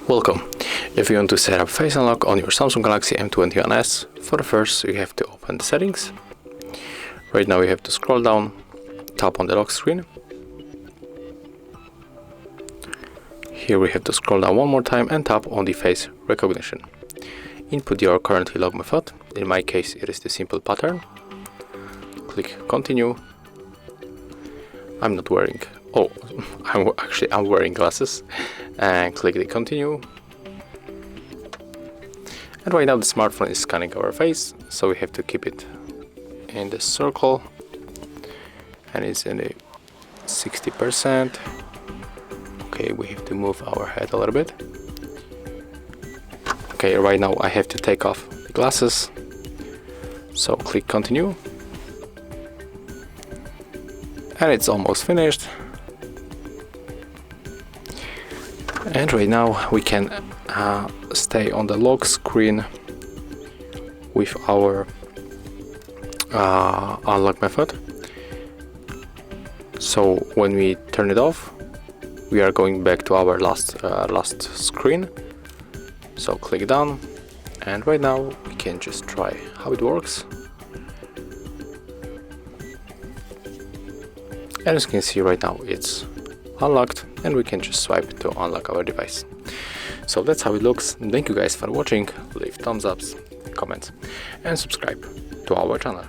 Welcome. If you want to set up Face Unlock on your Samsung Galaxy M21S, for the first you have to open the settings. Right now you have to scroll down, tap on the lock screen. Here we have to scroll down one more time and tap on the face recognition. Input your currently logged method. In my case it is the simple pattern. Click continue. I'm not wearing, I'm wearing glasses, and click the continue. And right now the smartphone is scanning our face, so we have to keep it in the circle, and it's in the 60%. Okay, we have to move our head a little bit. Okay, right now I have to take off the glasses, so click continue. And it's almost finished. And right now we can stay on the lock screen with our unlock method. So when we turn it off, we are going back to our last screen. So click done, and right now we can just try how it works. And as you can see right now it's unlocked, and we can just swipe to unlock our device. So that's how it looks. Thank you guys for watching. Leave thumbs ups, comments, and subscribe to our channel.